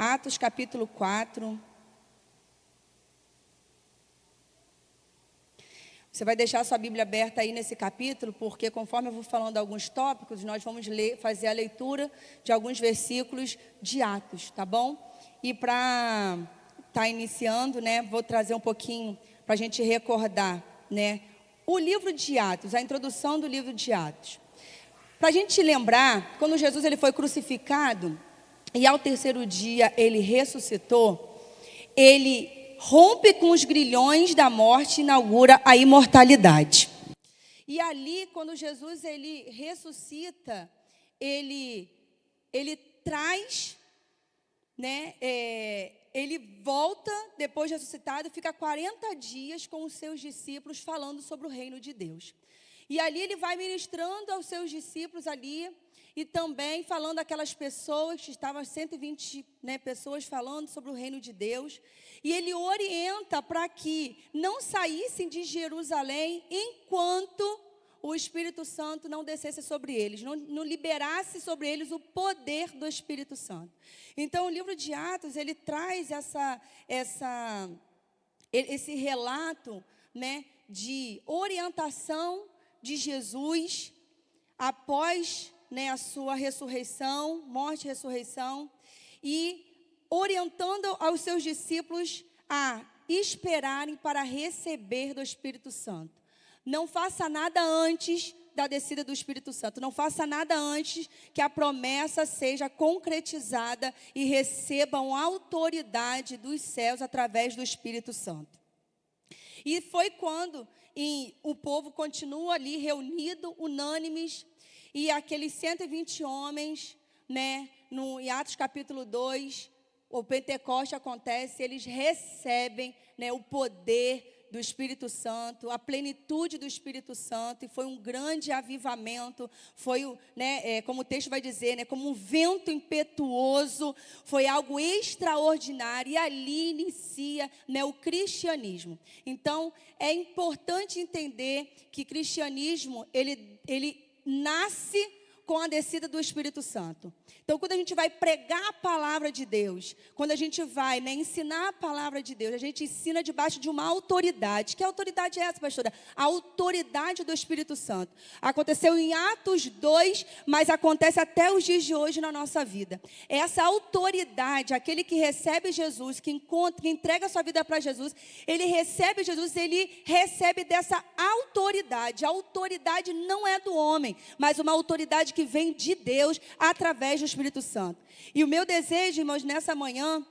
Atos capítulo 4. Você vai deixar a sua Bíblia aberta aí nesse capítulo, porque conforme eu vou falando alguns tópicos, nós vamos fazer a leitura de alguns versículos de Atos, tá bom? E para estar iniciando, né, vou trazer um pouquinho para a gente recordar, né, o livro de Atos, a introdução do livro de Atos. Para a gente lembrar, quando Jesus ele foi crucificado e ao terceiro dia ele ressuscitou, ele rompe com os grilhões da morte e inaugura a imortalidade. E ali, quando Jesus ele ressuscita, ele traz, né, ele volta depois de ressuscitado e fica 40 dias com os seus discípulos falando sobre o reino de Deus. E ali ele vai ministrando aos seus discípulos ali, e também falando aquelas pessoas, que estavam 120 pessoas falando sobre o reino de Deus. E ele orienta para que não saíssem de Jerusalém enquanto o Espírito Santo não descesse sobre eles, não liberasse sobre eles o poder do Espírito Santo. Então o livro de Atos, ele traz esse relato, né, de orientação de Jesus após, né, a sua ressurreição, morte e ressurreição, e orientando aos seus discípulos a esperarem para receber do Espírito Santo. Não faça nada antes da descida do Espírito Santo. Não faça nada antes que a promessa seja concretizada e recebam autoridade dos céus através do Espírito Santo. E foi quando o povo continua ali reunido, unânimes, e aqueles 120 homens, né, em Atos capítulo 2, o Pentecoste acontece, eles recebem, né, o poder do Espírito Santo, a plenitude do Espírito Santo, e foi um grande avivamento, foi, né, como o texto vai dizer, né, como um vento impetuoso, foi algo extraordinário, e ali inicia, né, o cristianismo. Então, é importante entender que cristianismo, ele nasce com a descida do Espírito Santo. Então, quando a gente vai pregar a palavra de Deus, quando a gente vai, né, ensinar a palavra de Deus, a gente ensina debaixo de uma autoridade. Que autoridade é essa, pastora? A autoridade do Espírito Santo. Aconteceu em Atos 2, mas acontece até os dias de hoje na nossa vida. Essa autoridade, aquele que recebe Jesus, que entrega a sua vida para Jesus, ele recebe Jesus, ele recebe dessa autoridade. A autoridade não é do homem, mas uma autoridade que vem de Deus através do Espírito Santo. E o meu desejo, irmãos, nessa manhã,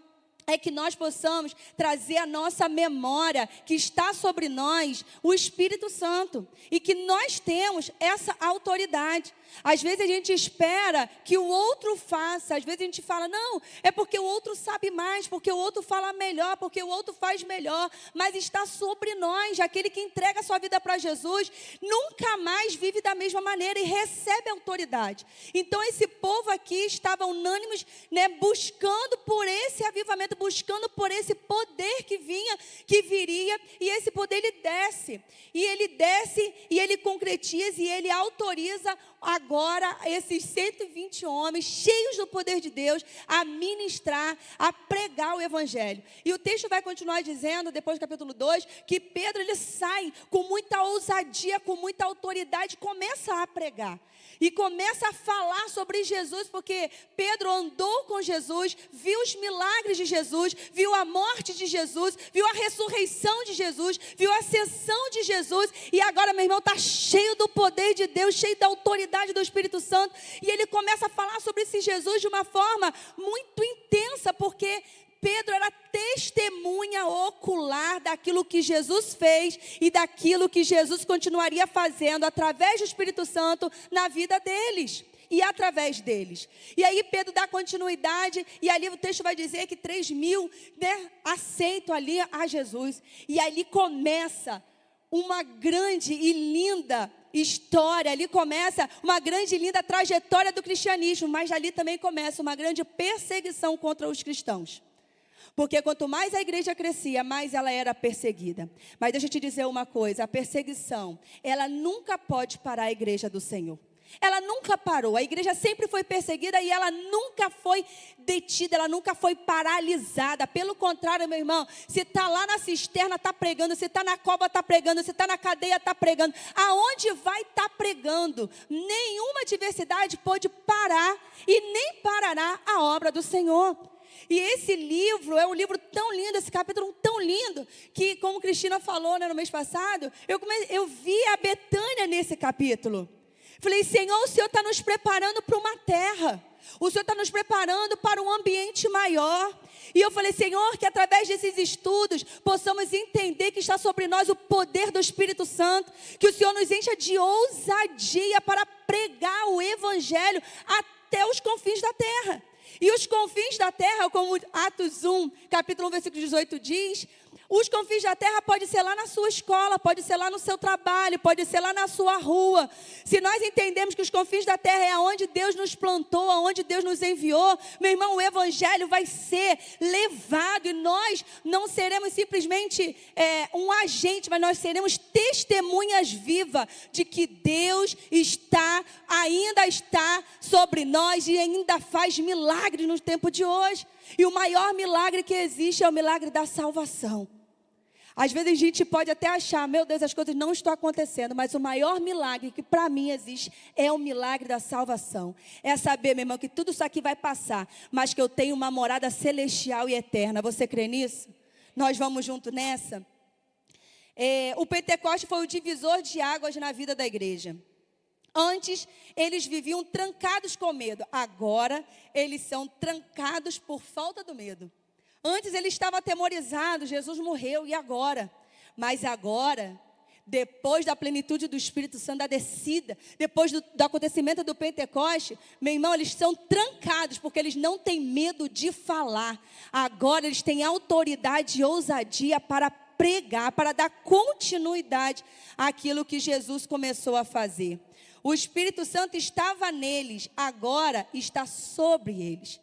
é que nós possamos trazer à nossa memória que está sobre nós o Espírito Santo. E que nós temos essa autoridade. Às vezes a gente espera que o outro faça. Às vezes a gente fala, não, é porque o outro sabe mais, porque o outro fala melhor, porque o outro faz melhor. Mas está sobre nós. Aquele que entrega a sua vida para Jesus nunca mais vive da mesma maneira e recebe autoridade. Então esse povo aqui estava unânimes, né, buscando por esse avivamento, buscando por esse poder que viria, e esse poder ele desce, e ele concretiza, e ele autoriza agora esses 120 homens, cheios do poder de Deus, a ministrar, a pregar o Evangelho. E o texto vai continuar dizendo, depois do capítulo 2, que Pedro ele sai com muita ousadia, com muita autoridade, começa a pregar. E começa a falar sobre Jesus, porque Pedro andou com Jesus, viu os milagres de Jesus, viu a morte de Jesus, viu a ressurreição de Jesus, viu a ascensão de Jesus, e agora, meu irmão, está cheio do poder de Deus, cheio da autoridade do Espírito Santo, e ele começa a falar sobre esse Jesus de uma forma muito intensa, porque Pedro era testemunha ocular daquilo que Jesus fez e daquilo que Jesus continuaria fazendo através do Espírito Santo na vida deles e através deles. E aí Pedro dá continuidade, e ali o texto vai dizer que 3.000, né, aceitam ali a Jesus. E ali começa uma grande e linda história, ali começa uma grande e linda trajetória do cristianismo, mas ali também começa uma grande perseguição contra os cristãos. Porque quanto mais a igreja crescia, mais ela era perseguida. Mas deixa eu te dizer uma coisa, a perseguição, ela nunca pode parar a igreja do Senhor. Ela nunca parou. A igreja sempre foi perseguida e ela nunca foi detida, ela nunca foi paralisada. Pelo contrário, meu irmão, se está lá na cisterna, está pregando. Se está na cova, está pregando. Se está na cadeia, está pregando. Aonde vai, está pregando. Nenhuma adversidade pode parar e nem parará a obra do Senhor. E esse livro é um livro tão lindo, esse capítulo tão lindo, que como Cristina falou, né, no mês passado, eu vi a Betânia nesse capítulo. Falei, Senhor, o Senhor está nos preparando para uma terra. O Senhor está nos preparando para um ambiente maior. E eu falei, Senhor, que através desses estudos possamos entender que está sobre nós o poder do Espírito Santo. Que o Senhor nos encha de ousadia para pregar o Evangelho até os confins da terra. E os confins da terra, como Atos 1, capítulo 1, versículo 18 diz, os confins da terra pode ser lá na sua escola, pode ser lá no seu trabalho, pode ser lá na sua rua. Se nós entendemos que os confins da terra é aonde Deus nos plantou, aonde Deus nos enviou, meu irmão, o evangelho vai ser levado e nós não seremos simplesmente um agente, mas nós seremos testemunhas vivas de que Deus ainda está sobre nós e ainda faz milagres no tempo de hoje. E o maior milagre que existe é o milagre da salvação. Às vezes a gente pode até achar, meu Deus, as coisas não estão acontecendo, mas o maior milagre que para mim existe é o milagre da salvação. É saber, meu irmão, que tudo isso aqui vai passar, mas que eu tenho uma morada celestial e eterna. Você crê nisso? Nós vamos junto nessa? O Pentecoste foi o divisor de águas na vida da igreja. Antes, eles viviam trancados com medo. Agora, eles são trancados por falta do medo. Antes, eles estavam atemorizados. Jesus morreu, e agora? Mas agora, depois da plenitude do Espírito Santo, da descida, depois do acontecimento do Pentecoste, meu irmão, eles são trancados, porque eles não têm medo de falar. Agora, eles têm autoridade e ousadia para pregar, para dar continuidade àquilo que Jesus começou a fazer. O Espírito Santo estava neles, agora está sobre eles.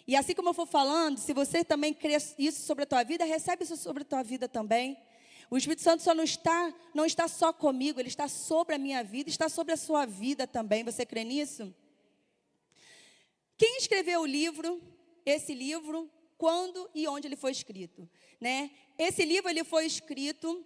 E assim como eu for falando, se você também crê isso sobre a tua vida, recebe isso sobre a tua vida também. O Espírito Santo não está só comigo, ele está sobre a minha vida, está sobre a sua vida também. Você crê nisso? Quem escreveu esse livro, quando e onde ele foi escrito? Né? Esse livro ele foi escrito...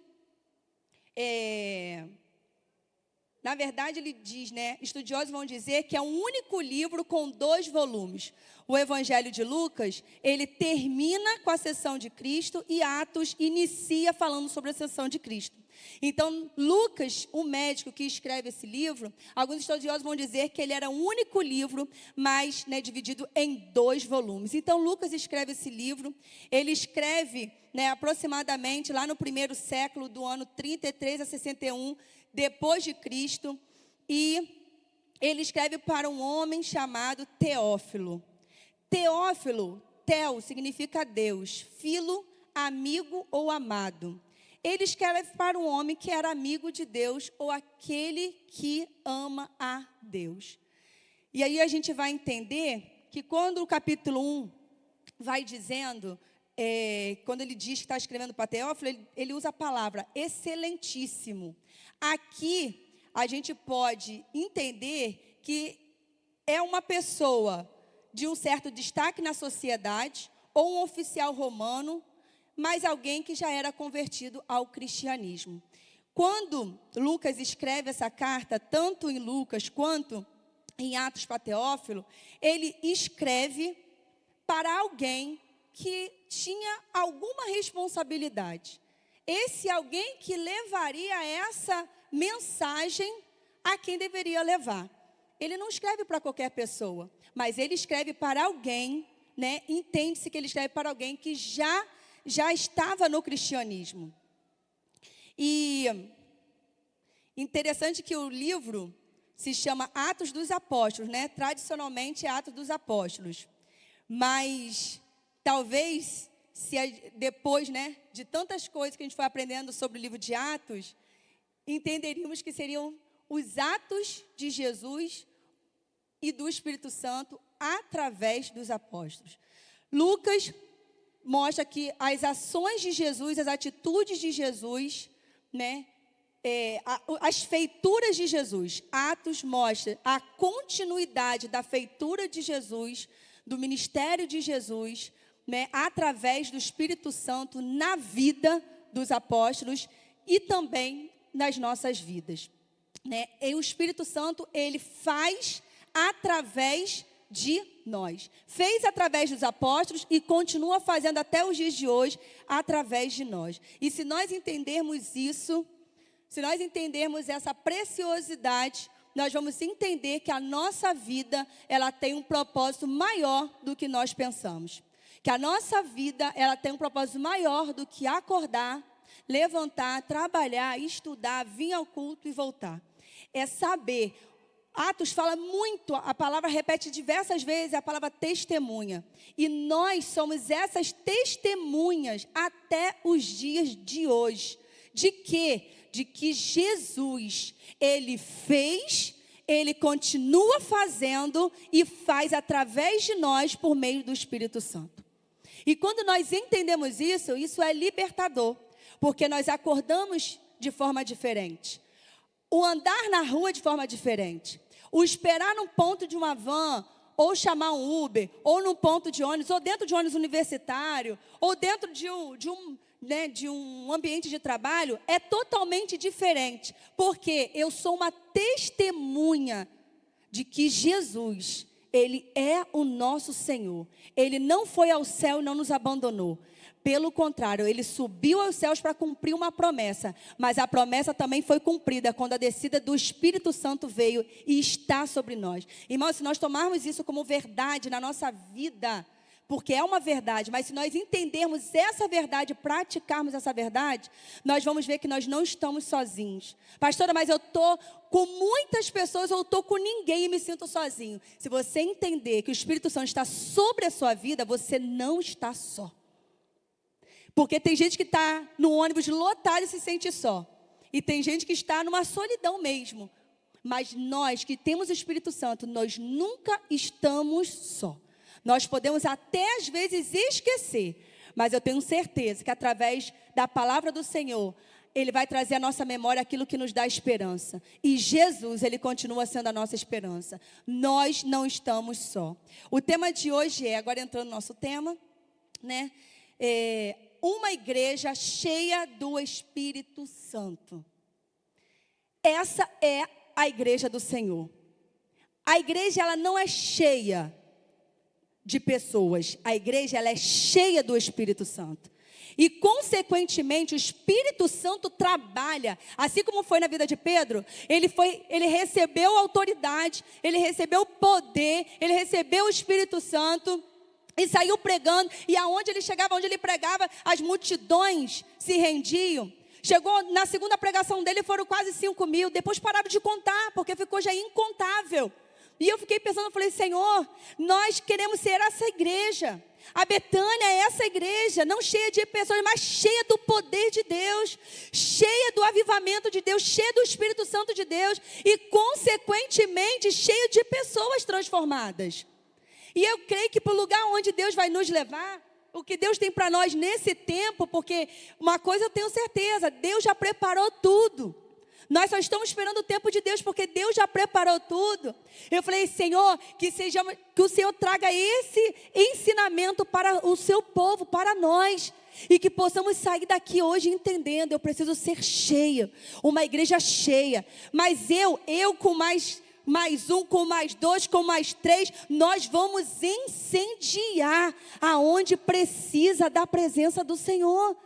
Na verdade, ele diz, né? Estudiosos vão dizer que é um único livro com 2 volumes. O Evangelho de Lucas, ele termina com a ascensão de Cristo e Atos inicia falando sobre a ascensão de Cristo. Então, Lucas, o médico que escreve esse livro, alguns estudiosos vão dizer que ele era um único livro, mas dividido em 2 volumes. Então, Lucas escreve esse livro, ele escreve aproximadamente lá no 1º século, do ano 33 a 61, depois de Cristo, e ele escreve para um homem chamado Teófilo. Teófilo, Teo significa Deus, filo, amigo ou amado. Ele escreve para um homem que era amigo de Deus ou aquele que ama a Deus. E aí a gente vai entender que quando o capítulo 1 vai dizendo, quando ele diz que está escrevendo para Teófilo, ele usa a palavra excelentíssimo. Aqui a gente pode entender que é uma pessoa de um certo destaque na sociedade, ou um oficial romano, mas alguém que já era convertido ao cristianismo. Quando Lucas escreve essa carta, tanto em Lucas quanto em Atos para Teófilo, ele escreve para alguém que tinha alguma responsabilidade. Esse alguém que levaria essa mensagem a quem deveria levar. Ele não escreve para qualquer pessoa, mas ele escreve para alguém, entende-se que ele escreve para alguém que já estava no cristianismo. E interessante que o livro se chama Atos dos Apóstolos, Tradicionalmente é Atos dos Apóstolos. Mas talvez, depois, de tantas coisas que a gente foi aprendendo sobre o livro de Atos, entenderíamos que seriam os atos de Jesus e do Espírito Santo através dos apóstolos. Lucas mostra que as ações de Jesus, as atitudes de Jesus, as feituras de Jesus. Atos mostra a continuidade da feitura de Jesus, do ministério de Jesus, né, através do Espírito Santo na vida dos apóstolos e também nas nossas vidas, né? E o Espírito Santo, ele faz através de nós. Fez através dos apóstolos e continua fazendo até os dias de hoje através de nós. E se nós entendermos isso, se nós entendermos essa preciosidade, nós vamos entender que a nossa vida, ela tem um propósito maior do que nós pensamos. Que a nossa vida, ela tem um propósito maior do que acordar, levantar, trabalhar, estudar, vir ao culto e voltar. É saber. Atos fala muito, a palavra repete diversas vezes, a palavra testemunha. E nós somos essas testemunhas até os dias de hoje. De quê? De que Jesus, ele fez, ele continua fazendo e faz através de nós por meio do Espírito Santo. E quando nós entendemos isso, isso é libertador, porque nós acordamos de forma diferente. O andar na rua de forma diferente. O esperar num ponto de uma van, ou chamar um Uber, ou num ponto de ônibus, ou dentro de um ônibus universitário, ou dentro de um ambiente de trabalho, é totalmente diferente. Porque eu sou uma testemunha de que Jesus, ele é o nosso Senhor. Ele não foi ao céu e não nos abandonou. Pelo contrário, ele subiu aos céus para cumprir uma promessa. Mas a promessa também foi cumprida quando a descida do Espírito Santo veio e está sobre nós. Irmãos, se nós tomarmos isso como verdade na nossa vida, porque é uma verdade, mas se nós entendermos essa verdade, praticarmos essa verdade, nós vamos ver que nós não estamos sozinhos. Pastora, mas eu estou com muitas pessoas, ou estou com ninguém e me sinto sozinho. Se você entender que o Espírito Santo está sobre a sua vida, você não está só. Porque tem gente que está no ônibus lotado e se sente só. E tem gente que está numa solidão mesmo. Mas nós que temos o Espírito Santo, nós nunca estamos só. Nós podemos até às vezes esquecer, mas eu tenho certeza que através da palavra do Senhor, Ele vai trazer à nossa memória aquilo que nos dá esperança. E Jesus, Ele continua sendo a nossa esperança. Nós não estamos só. O tema de hoje é, agora entrando no nosso tema, né? Uma igreja cheia do Espírito Santo. Essa é a igreja do Senhor. A igreja, ela não é cheia de pessoas. A igreja, ela é cheia do Espírito Santo. E, consequentemente, o Espírito Santo trabalha, assim como foi na vida de Pedro, ele recebeu autoridade, ele recebeu poder, ele recebeu o Espírito Santo e saiu pregando. E aonde ele chegava, onde ele pregava, as multidões se rendiam. Chegou na segunda pregação dele, foram quase 5.000. Depois pararam de contar, porque ficou já incontável. E eu fiquei pensando, eu falei, Senhor, nós queremos ser essa igreja. A Betânia é essa igreja, não cheia de pessoas, mas cheia do poder de Deus, cheia do avivamento de Deus, cheia do Espírito Santo de Deus e, consequentemente, cheia de pessoas transformadas. E eu creio que para o lugar onde Deus vai nos levar, o que Deus tem para nós nesse tempo, porque uma coisa eu tenho certeza, Deus já preparou tudo. Nós só estamos esperando o tempo de Deus, porque Deus já preparou tudo. Eu falei, Senhor, que o Senhor traga esse ensinamento para o seu povo, para nós. E que possamos sair daqui hoje entendendo, eu preciso ser cheia, uma igreja cheia. Mas eu com mais um, com mais 2, com mais 3, nós vamos incendiar aonde precisa da presença do Senhor.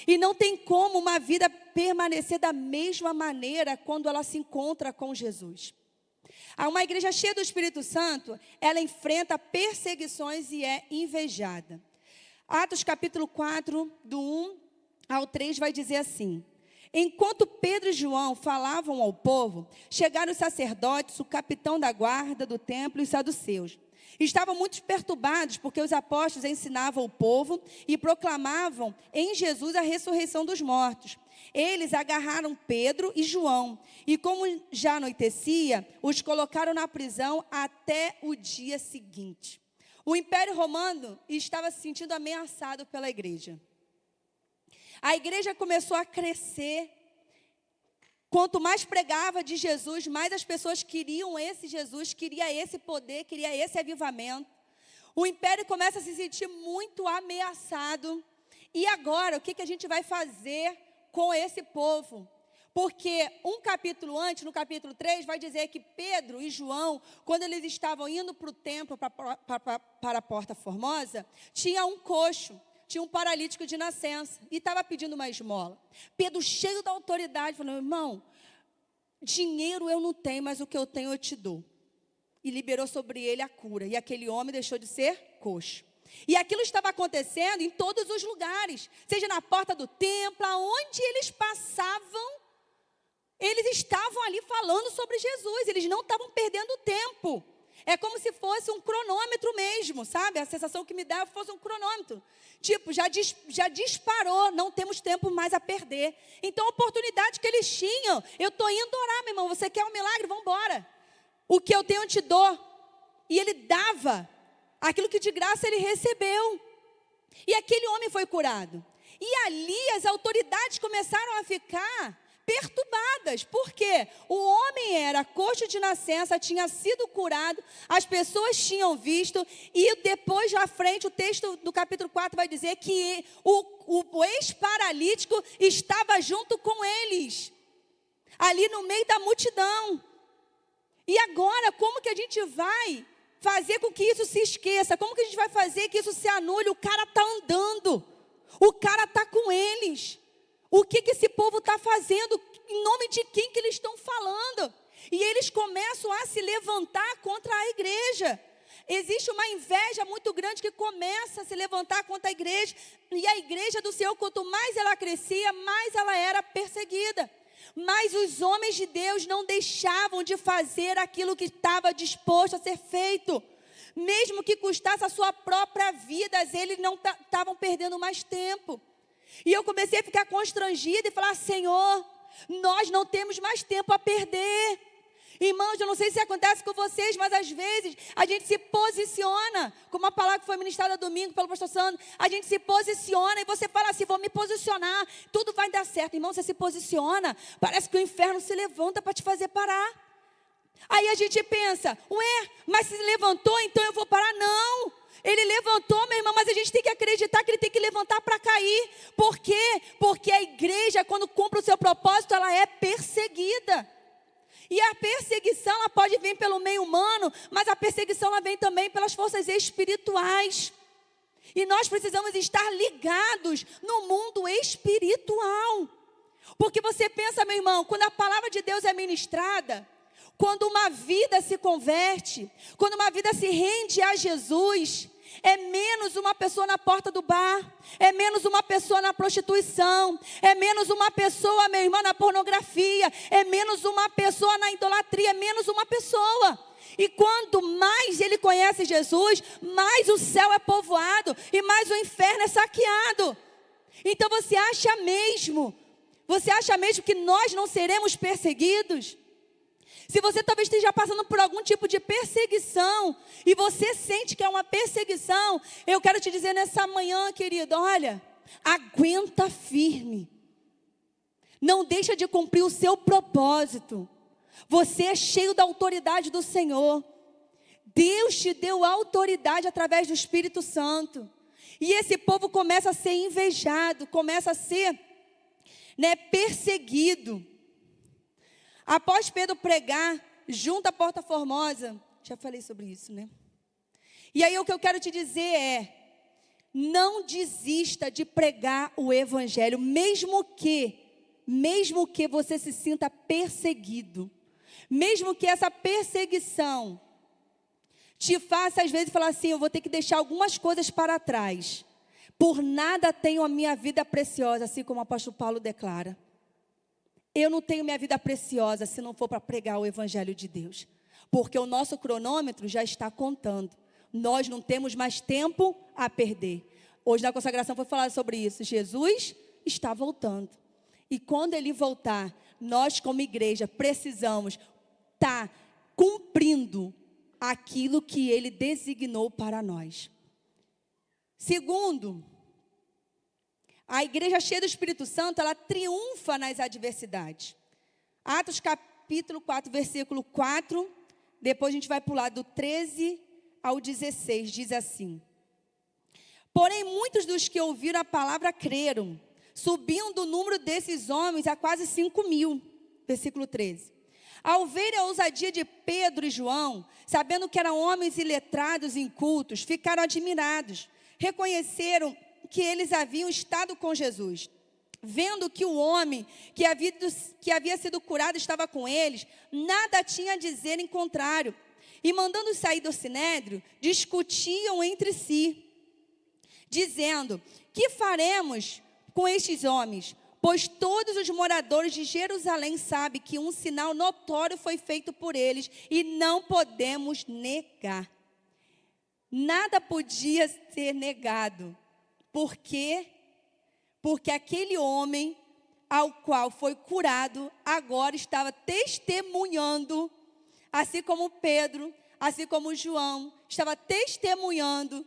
E não tem como uma vida permanecer da mesma maneira quando ela se encontra com Jesus. Uma igreja cheia do Espírito Santo, ela enfrenta perseguições e é invejada. Atos capítulo 4, do 1 ao 3, vai dizer assim: enquanto Pedro e João falavam ao povo, chegaram os sacerdotes, o capitão da guarda do templo e os saduceus. Estavam muito perturbados porque os apóstolos ensinavam o povo e proclamavam em Jesus a ressurreição dos mortos. Eles agarraram Pedro e João e, como já anoitecia, os colocaram na prisão até o dia seguinte. O Império Romano estava se sentindo ameaçado pela igreja. A igreja começou a crescer Quanto mais pregava de Jesus, mais as pessoas queriam esse Jesus, queria esse poder, queria esse avivamento. O império começa a se sentir muito ameaçado. E agora, o que a gente vai fazer com esse povo? Porque um capítulo antes, no capítulo 3, vai dizer que Pedro e João, quando eles estavam indo para o templo, para a Porta Formosa, tinha um coxo, tinha um paralítico de nascença, e estava pedindo uma esmola. Pedro, cheio da autoridade, falou: irmão, dinheiro eu não tenho, mas o que eu tenho eu te dou. E liberou sobre ele a cura, e aquele homem deixou de ser coxo. E aquilo estava acontecendo em todos os lugares, seja na porta do templo, aonde eles passavam, eles estavam ali falando sobre Jesus, eles não estavam perdendo tempo. É como se fosse um cronômetro mesmo, sabe? A sensação que me dá fosse um cronômetro. Tipo, já disparou, não temos tempo mais a perder. Então, a oportunidade que eles tinham, eu estou indo orar, meu irmão, você quer um milagre? Vamos embora. O que eu tenho eu te dou. E ele dava aquilo que de graça ele recebeu. E aquele homem foi curado. E ali as autoridades começaram a ficar perturbadas, porque o homem era coxo de nascença, tinha sido curado, as pessoas tinham visto, e depois à frente o texto do capítulo 4 vai dizer que o ex-paralítico estava junto com eles, ali no meio da multidão. E agora, como que a gente vai fazer com que isso se esqueça? Como que a gente vai fazer que isso se anule? O cara está andando, o cara está com eles. O que esse povo está fazendo? Em nome de quem que eles estão falando? E eles começam a se levantar contra a igreja. Existe uma inveja muito grande que começa a se levantar contra a igreja. E a igreja do Senhor, quanto mais ela crescia, mais ela era perseguida. Mas os homens de Deus não deixavam de fazer aquilo que estava disposto a ser feito. Mesmo que custasse a sua própria vida, eles não estavam perdendo mais tempo. E eu comecei a ficar constrangida e falar: Senhor, nós não temos mais tempo a perder. Irmãos, eu não sei se acontece com vocês, mas às vezes a gente se posiciona, como a palavra que foi ministrada domingo pelo pastor Sandro, a gente se posiciona e você fala assim: vou me posicionar, tudo vai dar certo. Irmão, você se posiciona, parece que o inferno se levanta para te fazer parar. Aí a gente pensa: ué, mas se levantou, então eu vou parar? Não. Ele levantou, meu irmão, mas a gente tem que acreditar que ele tem que levantar para cair. Por quê? Porque a igreja, quando cumpre o seu propósito, ela é perseguida. E a perseguição, ela pode vir pelo meio humano, mas a perseguição, ela vem também pelas forças espirituais. E nós precisamos estar ligados no mundo espiritual. Porque você pensa, meu irmão, quando a palavra de Deus é ministrada, quando uma vida se converte, quando uma vida se rende a Jesus, é menos uma pessoa na porta do bar, é menos uma pessoa na prostituição, é menos uma pessoa, meu irmão, na pornografia, é menos uma pessoa na idolatria, é menos uma pessoa. E quanto mais ele conhece Jesus, mais o céu é povoado e mais o inferno é saqueado. Então você acha mesmo que nós não seremos perseguidos? Se você talvez esteja passando por algum tipo de perseguição, e você sente que é uma perseguição, eu quero te dizer nessa manhã, querido, olha, aguenta firme. Não deixa de cumprir o seu propósito. Você é cheio da autoridade do Senhor. Deus te deu autoridade através do Espírito Santo. E esse povo começa a ser invejado, começa a ser, perseguido. Após Pedro pregar junto à Porta Formosa, já falei sobre isso, né? E aí o que eu quero te dizer é: não desista de pregar o evangelho, mesmo que você se sinta perseguido, mesmo que essa perseguição te faça às vezes falar assim: eu vou ter que deixar algumas coisas para trás. Por nada tenho a minha vida preciosa, assim como o apóstolo Paulo declara. Eu não tenho minha vida preciosa se não for para pregar o evangelho de Deus. Porque o nosso cronômetro já está contando. Nós não temos mais tempo a perder. Hoje na consagração foi falado sobre isso. Jesus está voltando. E quando Ele voltar, nós como igreja precisamos estar cumprindo aquilo que Ele designou para nós. Segundo, a igreja cheia do Espírito Santo, ela triunfa nas adversidades. Atos capítulo 4, versículo 4. Depois a gente vai pular do 13 ao 16. Diz assim: porém, muitos dos que ouviram a palavra creram, subindo o número desses homens a quase 5.000. Versículo 13. Ao verem a ousadia de Pedro e João, sabendo que eram homens iletrados e incultos, ficaram admirados. Reconheceram que eles haviam estado com Jesus. Vendo que o homem que havia sido curado estava com eles, nada tinha a dizer em contrário. E mandando sair do sinédrio, discutiam entre si, dizendo: que faremos com estes homens? Pois todos os moradores de Jerusalém sabem que um sinal notório foi feito por eles e não podemos negar. Nada podia ser negado. Por quê? Porque aquele homem ao qual foi curado agora estava testemunhando, assim como Pedro, assim como João, estava testemunhando,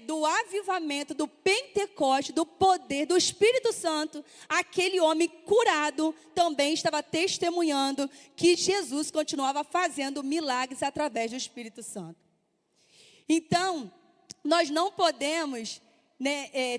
do avivamento, do Pentecoste, do poder do Espírito Santo. Aquele homem curado também estava testemunhando que Jesus continuava fazendo milagres através do Espírito Santo. Então, nós não podemos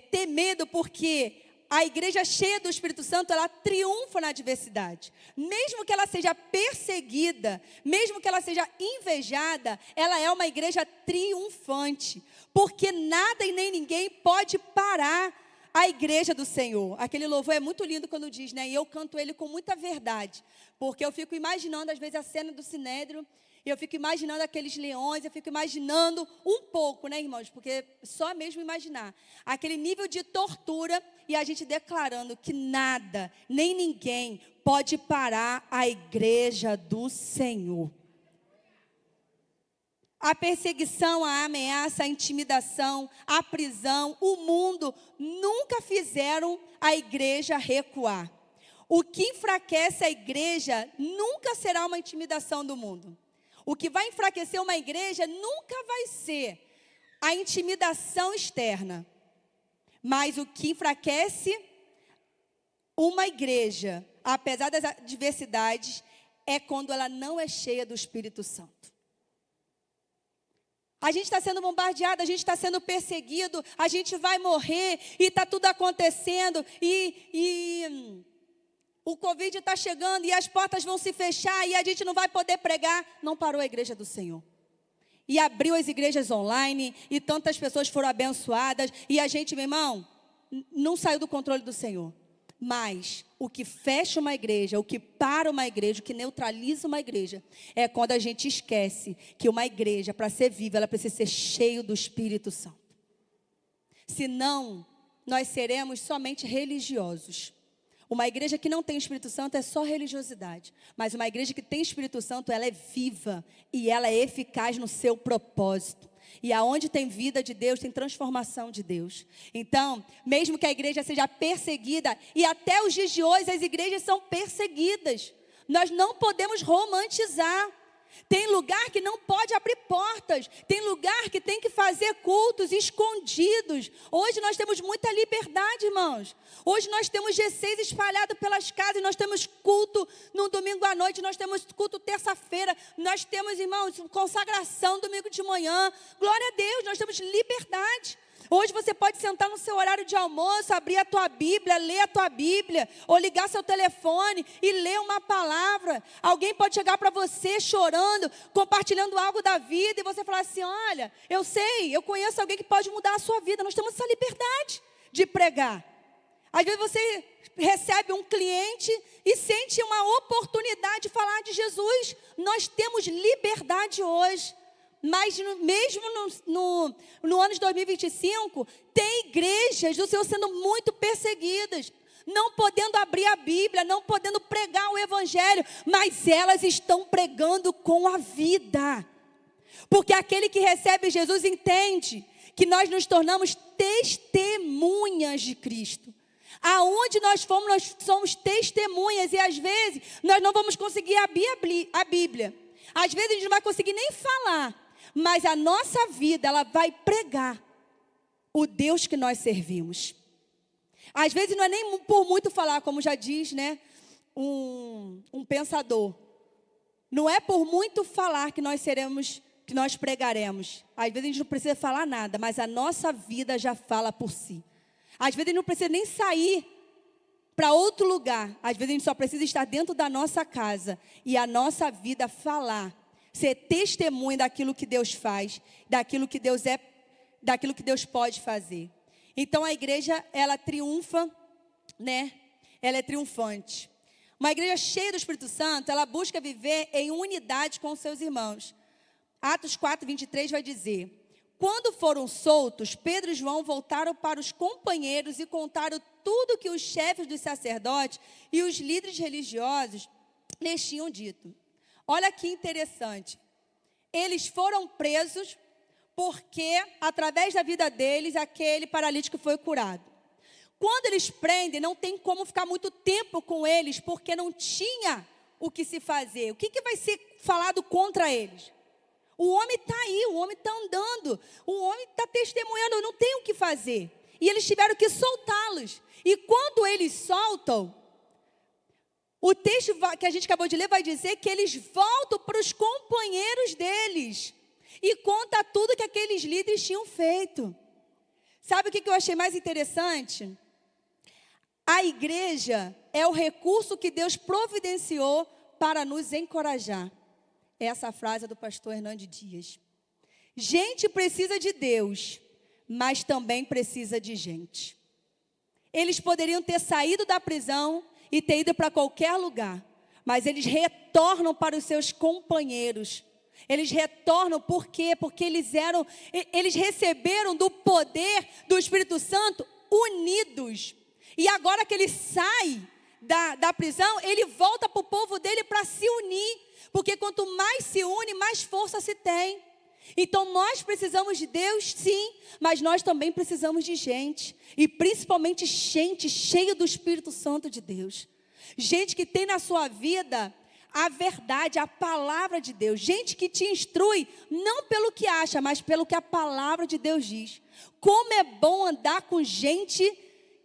ter medo, porque a igreja cheia do Espírito Santo, ela triunfa na adversidade. Mesmo que ela seja perseguida, mesmo que ela seja invejada, ela é uma igreja triunfante. Porque nada e nem ninguém pode parar a igreja do Senhor. Aquele louvor é muito lindo quando diz, e eu canto ele com muita verdade. Porque eu fico imaginando, às vezes, a cena do Sinédrio. Eu fico imaginando aqueles leões, eu fico imaginando um pouco, irmãos? Porque só mesmo imaginar. Aquele nível de tortura e a gente declarando que nada, nem ninguém pode parar a igreja do Senhor. A perseguição, a ameaça, a intimidação, a prisão, o mundo nunca fizeram a igreja recuar. O que enfraquece a igreja nunca será uma intimidação do mundo. O que vai enfraquecer uma igreja nunca vai ser a intimidação externa. Mas o que enfraquece uma igreja, apesar das adversidades, é quando ela não é cheia do Espírito Santo. A gente está sendo bombardeado, a gente está sendo perseguido, a gente vai morrer e está tudo acontecendo e o Covid está chegando e as portas vão se fechar e a gente não vai poder pregar. Não parou a igreja do Senhor. E abriu as igrejas online e tantas pessoas foram abençoadas. E a gente, meu irmão, não saiu do controle do Senhor. Mas o que fecha uma igreja, o que para uma igreja, o que neutraliza uma igreja, é quando a gente esquece que uma igreja, para ser viva, ela precisa ser cheia do Espírito Santo. Senão, nós seremos somente religiosos. Uma igreja que não tem Espírito Santo é só religiosidade. Mas uma igreja que tem Espírito Santo, ela é viva e ela é eficaz no seu propósito. E aonde tem vida de Deus, tem transformação de Deus. Então, mesmo que a igreja seja perseguida, e até os dias de hoje as igrejas são perseguidas, nós não podemos romantizar. Tem lugar que não pode abrir portas. Tem lugar que tem que fazer cultos escondidos. Hoje nós temos muita liberdade, irmãos. Hoje nós temos G6 espalhado pelas casas. Nós temos culto no domingo à noite. Nós temos culto terça-feira. Nós temos, irmãos, consagração domingo de manhã. Glória a Deus, nós temos liberdade. Hoje você pode sentar no seu horário de almoço, abrir a tua Bíblia, ler a tua Bíblia, ou ligar seu telefone e ler uma palavra. Alguém pode chegar para você chorando, compartilhando algo da vida, e você falar assim: olha, eu sei, eu conheço alguém que pode mudar a sua vida. Nós temos essa liberdade de pregar. Às vezes você recebe um cliente e sente uma oportunidade de falar de Jesus. Nós temos liberdade hoje. Mas mesmo no ano de 2025, tem igrejas do Senhor sendo muito perseguidas, não podendo abrir a Bíblia, não podendo pregar o Evangelho, mas elas estão pregando com a vida. Porque aquele que recebe Jesus entende que nós nos tornamos testemunhas de Cristo. Aonde nós fomos, nós somos testemunhas, e às vezes nós não vamos conseguir abrir a Bíblia. Às vezes a gente não vai conseguir nem falar. Mas a nossa vida, ela vai pregar o Deus que nós servimos. Às vezes não é nem por muito falar, como já diz, um pensador: não é por muito falar que nós pregaremos. Às vezes a gente não precisa falar nada, mas a nossa vida já fala por si. Às vezes a gente não precisa nem sair para outro lugar. Às vezes a gente só precisa estar dentro da nossa casa e a nossa vida falar, ser testemunha daquilo que Deus faz, daquilo que Deus é, daquilo que Deus pode fazer. Então a igreja, ela triunfa, né? Ela é triunfante. Uma igreja cheia do Espírito Santo, ela busca viver em unidade com os seus irmãos. Atos 4:23 vai dizer: quando foram soltos, Pedro e João voltaram para os companheiros e contaram tudo que os chefes dos sacerdotes e os líderes religiosos lhes tinham dito. Olha que interessante. Eles foram presos porque, através da vida deles, aquele paralítico foi curado. Quando eles prendem, não tem como ficar muito tempo com eles, porque não tinha o que se fazer. O que vai ser falado contra eles? O homem está aí, o homem está andando, o homem está testemunhando, não tem o que fazer. E eles tiveram que soltá-los. E quando eles soltam, o texto que a gente acabou de ler vai dizer que eles voltam para os companheiros deles e conta tudo que aqueles líderes tinham feito. Sabe o que eu achei mais interessante? A igreja é o recurso que Deus providenciou para nos encorajar. Essa frase é do pastor Hernandes Dias. Gente precisa de Deus, mas também precisa de gente. Eles poderiam ter saído da prisão e ter ido para qualquer lugar, mas eles retornam para os seus companheiros. Eles retornam por quê? Porque eles receberam do poder do Espírito Santo unidos. E agora que ele sai da prisão, ele volta para o povo dele para se unir. Porque quanto mais se une, mais força se tem. Então nós precisamos de Deus, sim, mas nós também precisamos de gente. E principalmente gente cheia do Espírito Santo de Deus. Gente que tem na sua vida a verdade, a palavra de Deus. Gente que te instrui, não pelo que acha, mas pelo que a palavra de Deus diz. Como é bom andar com gente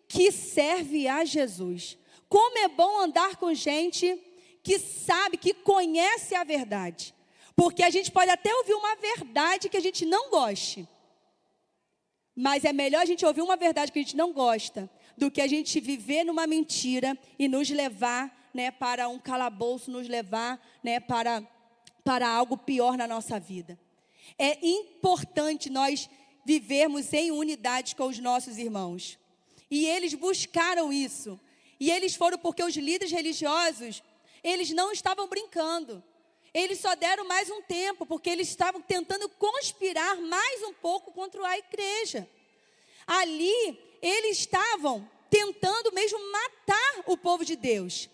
que serve a Jesus. Como é bom andar com gente que sabe, que conhece a verdade. Porque a gente pode até ouvir uma verdade que a gente não goste. Mas é melhor a gente ouvir uma verdade que a gente não gosta do que a gente viver numa mentira e nos levar, né, para um calabouço, nos levar, né, para algo pior na nossa vida. É importante nós vivermos em unidade com os nossos irmãos. E eles buscaram isso. E eles foram porque os líderes religiosos, eles não estavam brincando. Eles só deram mais um tempo, porque eles estavam tentando conspirar mais um pouco contra a igreja. Ali, eles estavam tentando mesmo matar o povo de Deus.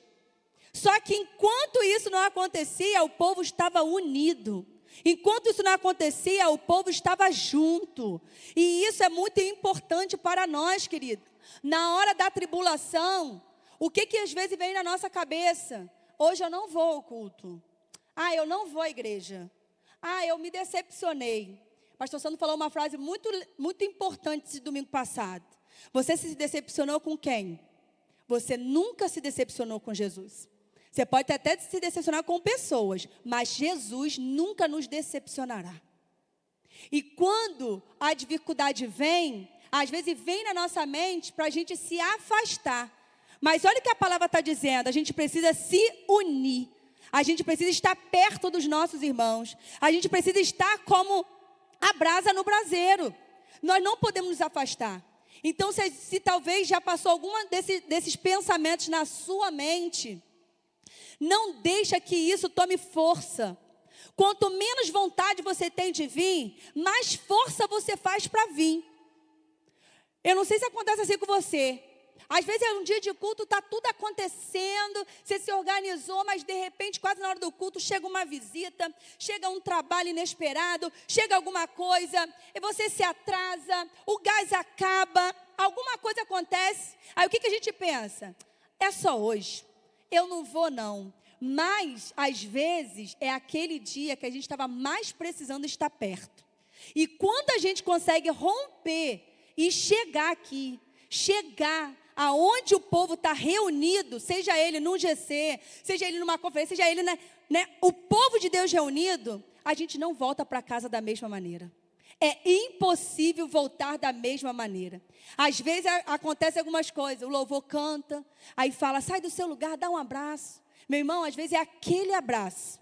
Só que enquanto isso não acontecia, o povo estava unido. Enquanto isso não acontecia, o povo estava junto. E isso é muito importante para nós, querido. Na hora da tribulação, o que às vezes vem na nossa cabeça? Hoje eu não vou ao culto. Ah, eu não vou à igreja. Ah, eu me decepcionei. Pastor Sandro falou uma frase muito, muito importante esse domingo passado. Você se decepcionou com quem? Você nunca se decepcionou com Jesus. Você pode até se decepcionar com pessoas, mas Jesus nunca nos decepcionará. E quando a dificuldade vem, às vezes vem na nossa mente para a gente se afastar. Mas olha o que a palavra está dizendo, a gente precisa se unir. A gente precisa estar perto dos nossos irmãos. A gente precisa estar como a brasa no braseiro. Nós não podemos nos afastar. Então, se talvez já passou algum desses pensamentos na sua mente, não deixa que isso tome força. Quanto menos vontade você tem de vir, mais força você faz para vir. Eu não sei se acontece assim com você. Às vezes é um dia de culto, está tudo acontecendo, você se organizou, mas de repente, quase na hora do culto, chega uma visita, chega um trabalho inesperado, chega alguma coisa, e você se atrasa, o gás acaba, alguma coisa acontece. Aí o que a gente pensa? É só hoje, eu não vou não. Mas, às vezes, é aquele dia que a gente estava mais precisando estar perto. E quando a gente consegue romper e chegar aqui, chegar aonde o povo está reunido, seja ele num GC, seja ele numa conferência, seja ele, o povo de Deus reunido, a gente não volta para casa da mesma maneira. É impossível voltar da mesma maneira. Às vezes acontece algumas coisas, o louvor canta, aí fala, sai do seu lugar, dá um abraço. Meu irmão, às vezes é aquele abraço.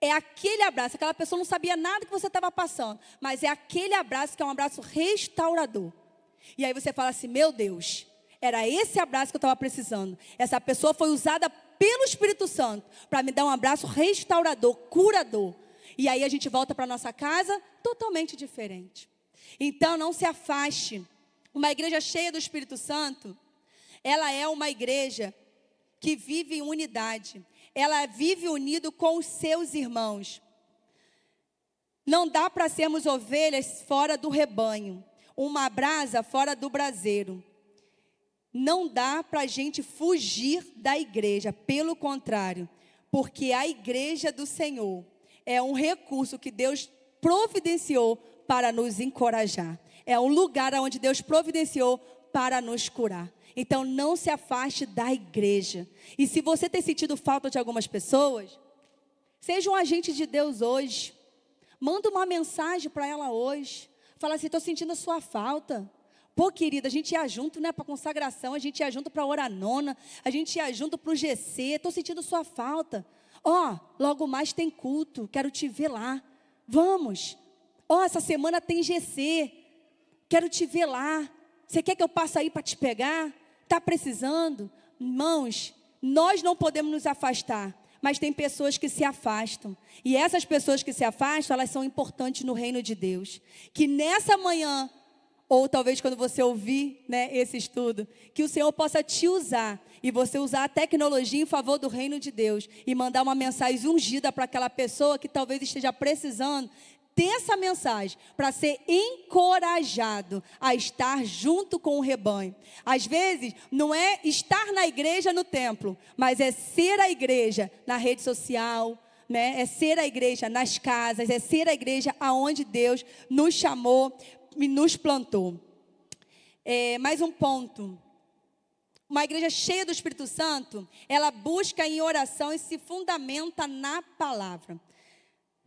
É aquele abraço, aquela pessoa não sabia nada que você estava passando, mas é aquele abraço que é um abraço restaurador. E aí você fala assim, meu Deus, era esse abraço que eu estava precisando. Essa pessoa foi usada pelo Espírito Santo para me dar um abraço restaurador, curador. E aí a gente volta para a nossa casa totalmente diferente. Então não se afaste. Uma igreja cheia do Espírito Santo, ela é uma igreja que vive em unidade. Ela vive unido com os seus irmãos. Não dá para sermos ovelhas fora do rebanho, uma brasa fora do braseiro. Não dá para a gente fugir da igreja, pelo contrário, porque a igreja do Senhor é um recurso que Deus providenciou para nos encorajar. É um lugar onde Deus providenciou para nos curar. Então não se afaste da igreja. E se você tem sentido falta de algumas pessoas, seja um agente de Deus hoje. Manda uma mensagem para ela hoje. Fala assim, estou sentindo a sua falta. Pô, querida, a gente ia junto, né, para consagração, a gente ia junto para a hora nona, a gente ia junto para o GC, estou sentindo sua falta. Ó, logo mais tem culto, quero te ver lá. Vamos. Ó, essa semana tem GC, quero te ver lá. Você quer que eu passe aí para te pegar? Está precisando? Irmãos, nós não podemos nos afastar, mas tem pessoas que se afastam. E essas pessoas que se afastam, elas são importantes no reino de Deus. Que nessa manhã, ou talvez quando você ouvir, né, esse estudo, que o Senhor possa te usar, e você usar a tecnologia em favor do reino de Deus, e mandar uma mensagem ungida para aquela pessoa que talvez esteja precisando ter essa mensagem, para ser encorajado a estar junto com o rebanho. Às vezes, não é estar na igreja no templo, mas é ser a igreja na rede social, né? É ser a igreja nas casas, é ser a igreja aonde Deus nos chamou e nos plantou. Mais um ponto. Uma igreja cheia do Espírito Santo, ela busca em oração e se fundamenta na palavra.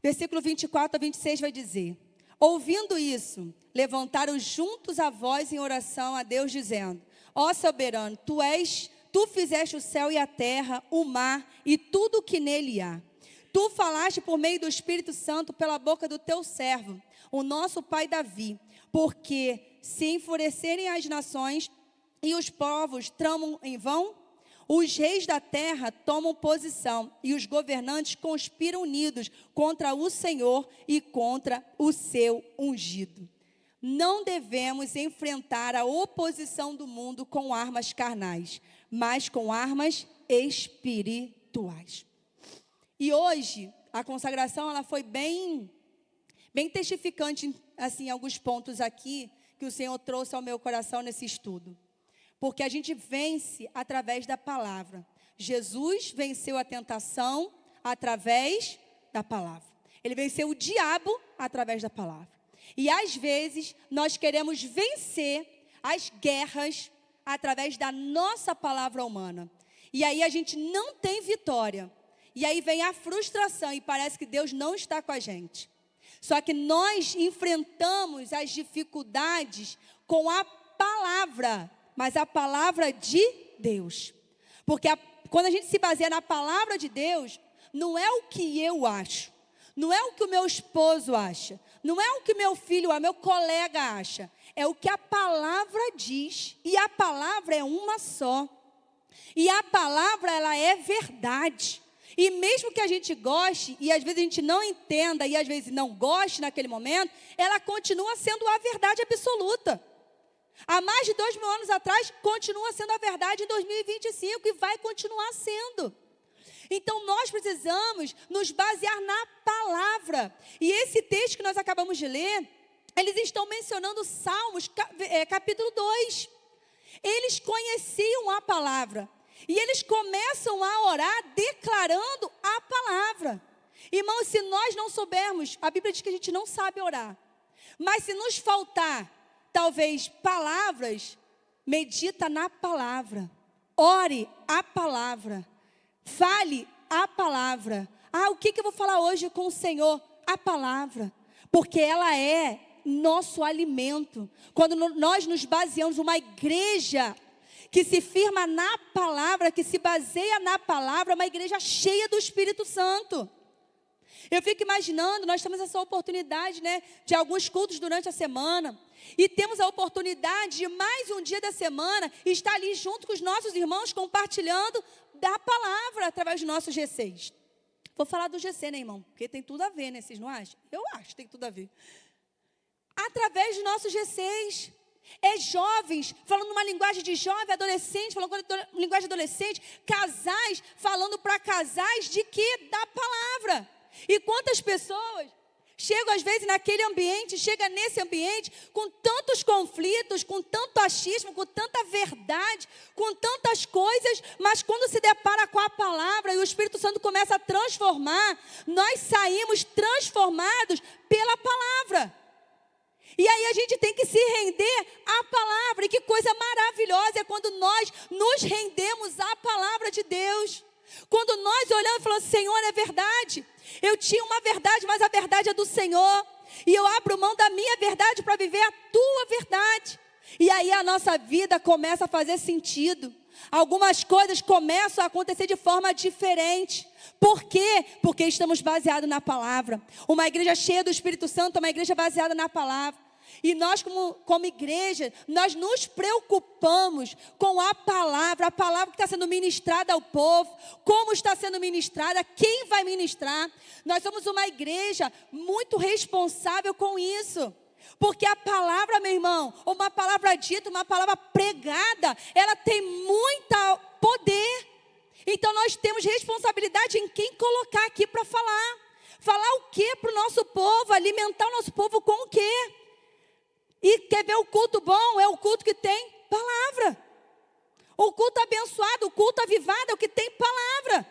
Versículo 24 a 26 vai dizer: ouvindo isso, levantaram juntos a voz em oração a Deus, dizendo: ó soberano, tu fizeste o céu e a terra, o mar e tudo o que nele há. Tu falaste por meio do Espírito Santo pela boca do teu servo, o nosso pai Davi, porque se enfurecerem as nações e os povos tramam em vão, os reis da terra tomam posição e os governantes conspiram unidos contra o Senhor e contra o seu ungido. Não devemos enfrentar a oposição do mundo com armas carnais, mas com armas espirituais. E hoje, a consagração ela foi bem testificante, assim, em alguns pontos aqui, que o Senhor trouxe ao meu coração nesse estudo. Porque a gente vence através da palavra. Jesus venceu a tentação através da palavra. Ele venceu o diabo através da palavra. E às vezes nós queremos vencer as guerras através da nossa palavra humana. E aí a gente não tem vitória. E aí vem a frustração e parece que Deus não está com a gente. Só que nós enfrentamos as dificuldades com a palavra, mas a palavra de Deus. Porque quando a gente se baseia na palavra de Deus, não é o que eu acho, não é o que o meu esposo acha, não é o que meu filho, meu colega acha, é o que a palavra diz, e a palavra é uma só. E a palavra, ela é verdade. E mesmo que a gente goste, e às vezes a gente não entenda, e às vezes não goste naquele momento, ela continua sendo a verdade absoluta. Há mais de 2.000 anos atrás, continua sendo a verdade em 2025 e vai continuar sendo. Então, nós precisamos nos basear na palavra. E esse texto que nós acabamos de ler, eles estão mencionando Salmos, capítulo 2. Eles conheciam a palavra. E eles começam a orar declarando a palavra. Irmãos, se nós não soubermos, a Bíblia diz que a gente não sabe orar. Mas se nos faltar talvez palavras, medita na palavra, ore a palavra, fale a palavra. O que eu vou falar hoje com o Senhor? A palavra, porque ela é nosso alimento. Quando nós nos baseamos numa igreja que se firma na palavra, que se baseia na palavra, uma igreja cheia do Espírito Santo. Eu fico imaginando, nós temos essa oportunidade, né, de alguns cultos durante a semana, e temos a oportunidade de mais um dia da semana estar ali junto com os nossos irmãos, compartilhando da palavra através dos nossos G6. Vou falar do GC, né, irmão? Porque tem tudo a ver, né? Vocês não acham? Eu acho que tem tudo a ver. Através dos nossos G6. Jovens falando uma linguagem de jovem, adolescente falando uma linguagem de adolescente, casais falando para casais de quê? Da palavra. E quantas pessoas chegam às vezes naquele ambiente, chega nesse ambiente com tantos conflitos, com tanto achismo, com tanta verdade, com tantas coisas, mas quando se depara com a palavra e o Espírito Santo começa a transformar, nós saímos transformados pela palavra. E aí a gente tem que se render à palavra. E que coisa maravilhosa é quando nós nos rendemos à palavra de Deus. Quando nós olhamos e falamos, Senhor, é verdade. Eu tinha uma verdade, mas a verdade é do Senhor. E eu abro mão da minha verdade para viver a tua verdade. E aí a nossa vida começa a fazer sentido. Algumas coisas começam a acontecer de forma diferente. Por quê? Porque estamos baseados na palavra. Uma igreja cheia do Espírito Santo é uma igreja baseada na palavra. E nós como igreja, nós nos preocupamos com a palavra que está sendo ministrada ao povo, como está sendo ministrada, quem vai ministrar. Nós somos uma igreja muito responsável com isso. Porque a palavra, meu irmão, uma palavra dita, uma palavra pregada, ela tem muito poder. Então nós temos responsabilidade em quem colocar aqui para falar. Falar o que para o nosso povo, alimentar o nosso povo com o quê? E quer ver o culto bom? É o culto que tem palavra. O culto abençoado, o culto avivado é o que tem palavra.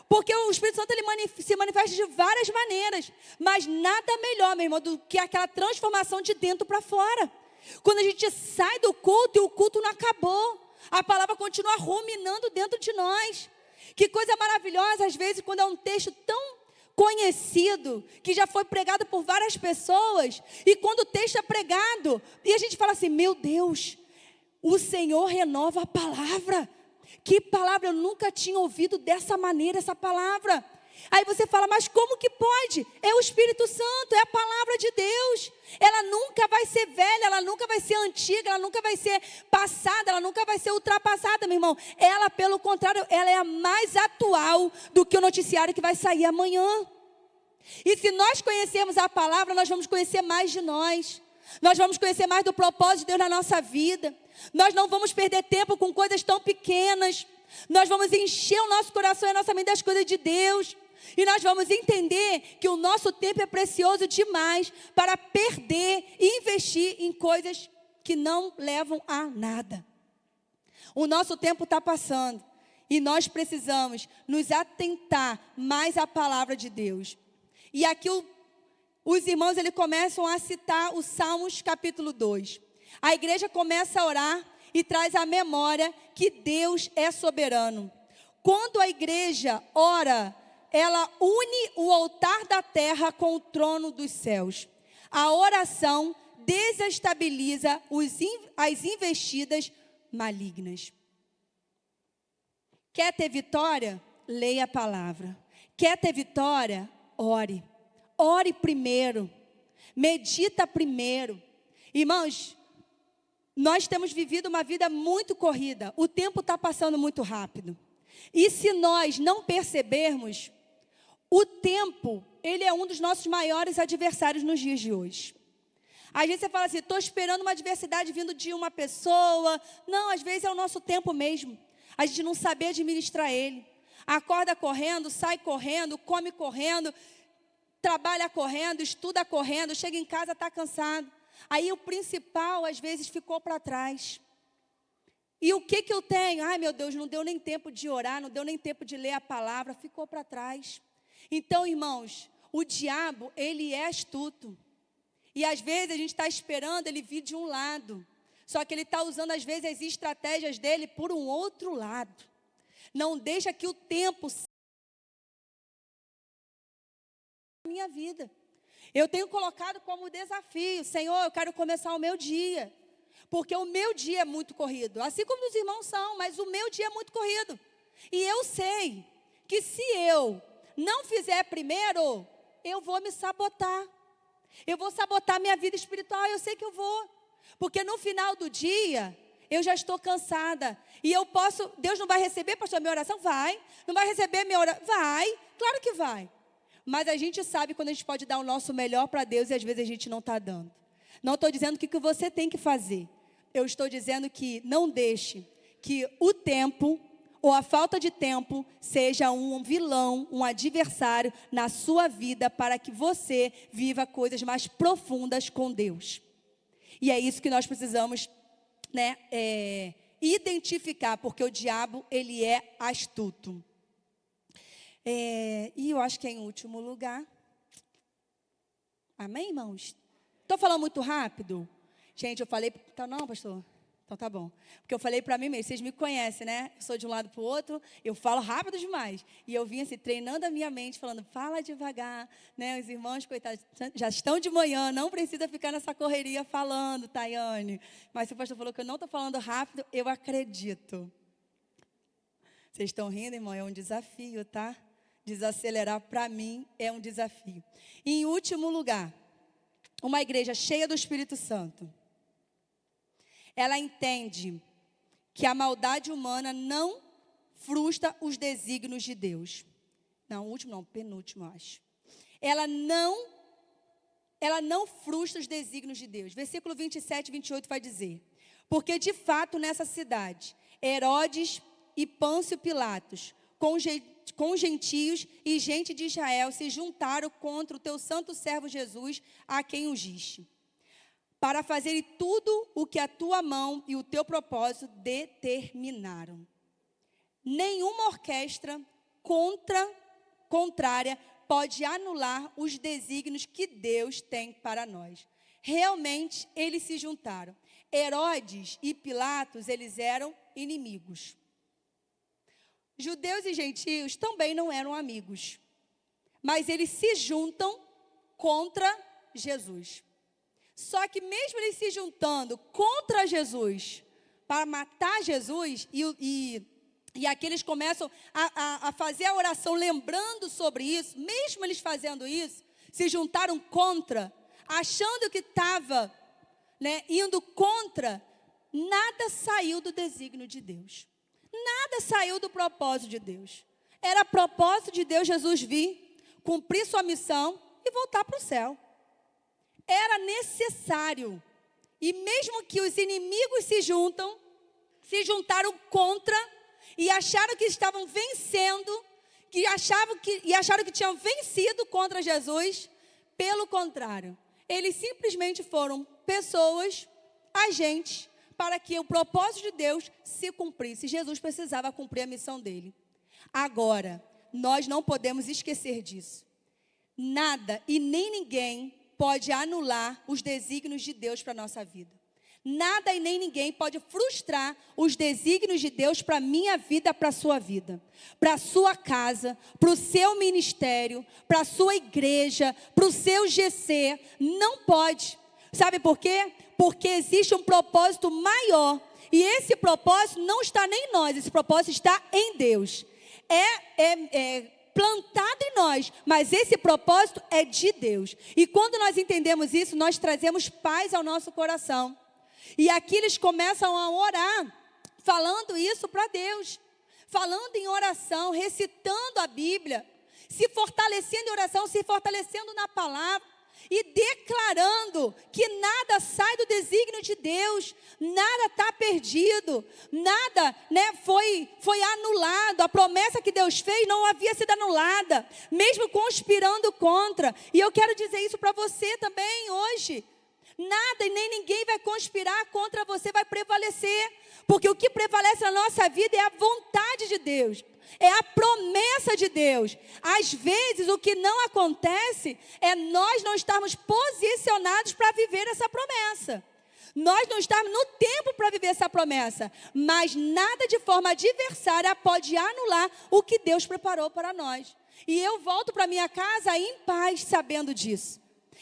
Porque o Espírito Santo ele se manifesta de várias maneiras. Mas nada melhor, meu irmão, do que aquela transformação de dentro para fora. Quando a gente sai do culto e o culto não acabou. A palavra continua ruminando dentro de nós. Que coisa maravilhosa, às vezes, quando é um texto tão conhecido, que já foi pregado por várias pessoas, e quando o texto é pregado, e a gente fala assim, meu Deus, o Senhor renova a palavra. Que palavra, eu nunca tinha ouvido dessa maneira essa palavra. Aí você fala, mas como que pode? É o Espírito Santo, é a palavra de Deus. Ela nunca vai ser velha, ela nunca vai ser antiga, ela nunca vai ser passada, ela nunca vai ser ultrapassada, meu irmão. Ela, pelo contrário, ela é a mais atual do que o noticiário que vai sair amanhã. E se nós conhecermos a palavra, nós vamos conhecer mais de nós. Nós vamos conhecer mais do propósito de Deus na nossa vida. Nós não vamos perder tempo com coisas tão pequenas. Nós vamos encher o nosso coração e a nossa mente das coisas de Deus. E nós vamos entender que o nosso tempo é precioso demais para perder e investir em coisas que não levam a nada. O nosso tempo está passando e nós precisamos nos atentar mais à palavra de Deus. E aqui os irmãos eles começam a citar o Salmos capítulo 2. A igreja começa a orar e traz à memória que Deus é soberano. Quando a igreja ora, ela une o altar da terra com o trono dos céus. A oração desestabiliza as investidas malignas. Quer ter vitória? Leia a palavra. Quer ter vitória? Ore. Ore primeiro. Medita primeiro. Irmãos, nós temos vivido uma vida muito corrida. O tempo está passando muito rápido. E se nós não percebermos, o tempo, ele é um dos nossos maiores adversários nos dias de hoje. Às vezes você fala assim, estou esperando uma adversidade vindo de uma pessoa. Não, às vezes é o nosso tempo mesmo. A gente não sabe administrar ele. Acorda correndo, sai correndo, come correndo, trabalha correndo, estuda correndo, chega em casa, está cansado. Aí o principal, às vezes, ficou para trás. E o que eu tenho? Ai, meu Deus, não deu nem tempo de orar, não deu nem tempo de ler a palavra, ficou para trás. Então, irmãos, o diabo, ele é astuto. E às vezes a gente está esperando ele vir de um lado. Só que ele está usando, às vezes, as estratégias dele por um outro lado. Não deixa que o tempo minha vida. Eu tenho colocado como desafio, Senhor, eu quero começar o meu dia, porque o meu dia é muito corrido, assim como os irmãos são, mas o meu dia é muito corrido, e eu sei que se eu não fizer primeiro, eu vou me sabotar, eu vou sabotar minha vida espiritual, eu sei que eu vou, porque no final do dia, eu já estou cansada, e eu posso, Deus não vai receber, pastor, minha oração? Vai. Não vai receber minha oração? Vai, claro que vai. Mas a gente sabe quando a gente pode dar o nosso melhor para Deus e às vezes a gente não está dando. Não estou dizendo o que você tem que fazer. Eu estou dizendo que não deixe que o tempo ou a falta de tempo seja um vilão, um adversário na sua vida para que você viva coisas mais profundas com Deus. E é isso que nós precisamos, né, identificar, porque o diabo, ele é astuto. E eu acho que é em último lugar. Amém, irmãos? Estou falando muito rápido? Gente, eu falei... Tá, não, pastor? Então tá bom. Porque eu falei para mim mesmo, vocês me conhecem, né? Eu sou de um lado para o outro, eu falo rápido demais. E eu vim assim, treinando a minha mente, falando, fala devagar, né? Os irmãos, coitados, já estão de manhã, não precisa ficar nessa correria falando, Tayane. Mas se o pastor falou que eu não estou falando rápido, eu acredito. Vocês estão rindo, irmão? É um desafio, tá? Desacelerar, para mim, é um desafio. E, em último lugar, uma igreja cheia do Espírito Santo. Ela entende que a maldade humana não frustra os desígnios de Deus. Não, último não, penúltimo, acho. Ela não frustra os desígnios de Deus. Versículo 27 e 28 vai dizer: porque de fato nessa cidade, Herodes e Pôncio Pilatos, com gentios e gente de Israel, se juntaram contra o teu santo servo Jesus, a quem ungiste, para fazerem tudo o que a tua mão e o teu propósito determinaram. Nenhuma orquestra contrária pode anular os desígnios que Deus tem para nós. Realmente, eles se juntaram. Herodes e Pilatos, eles eram inimigos. Judeus e gentios também não eram amigos, mas eles se juntam contra Jesus. Só que mesmo eles se juntando contra Jesus, para matar Jesus, e aqui eles começam a fazer a oração lembrando sobre isso, mesmo eles fazendo isso, se juntaram contra, achando que estava, né, indo contra, nada saiu do desígnio de Deus. Nada saiu do propósito de Deus. Era propósito de Deus Jesus vir, cumprir sua missão e voltar para o céu. Era necessário. E mesmo que os inimigos se juntaram contra e acharam que estavam vencendo, acharam que tinham vencido contra Jesus, pelo contrário, eles simplesmente foram pessoas, agentes, para que o propósito de Deus se cumprisse. Jesus precisava cumprir a missão dele. Agora, nós não podemos esquecer disso. Nada e nem ninguém pode anular os desígnios de Deus para a nossa vida. Nada e nem ninguém pode frustrar os desígnios de Deus para a minha vida, para a sua vida, para a sua casa, para o seu ministério, para a sua igreja, para o seu GC. Não pode. Sabe por quê? Porque existe um propósito maior. E esse propósito não está nem em nós, esse propósito está em Deus. É plantado em nós, mas esse propósito é de Deus. E quando nós entendemos isso, nós trazemos paz ao nosso coração. E aqui eles começam a orar, falando isso para Deus, falando em oração, recitando a Bíblia, se fortalecendo em oração, se fortalecendo na palavra, e declarando que nada sai do desígnio de Deus, nada está perdido, nada, né, foi anulado, a promessa que Deus fez não havia sido anulada, mesmo conspirando contra. E eu quero dizer isso para você também hoje. Nada e nem ninguém vai conspirar contra você, vai prevalecer, porque o que prevalece na nossa vida é a vontade de Deus, é a promessa de Deus. Às vezes o que não acontece é nós não estarmos posicionados para viver essa promessa. Nós não estamos no tempo para viver essa promessa, mas nada de forma adversária pode anular o que Deus preparou para nós. E eu volto para minha casa em paz, sabendo disso.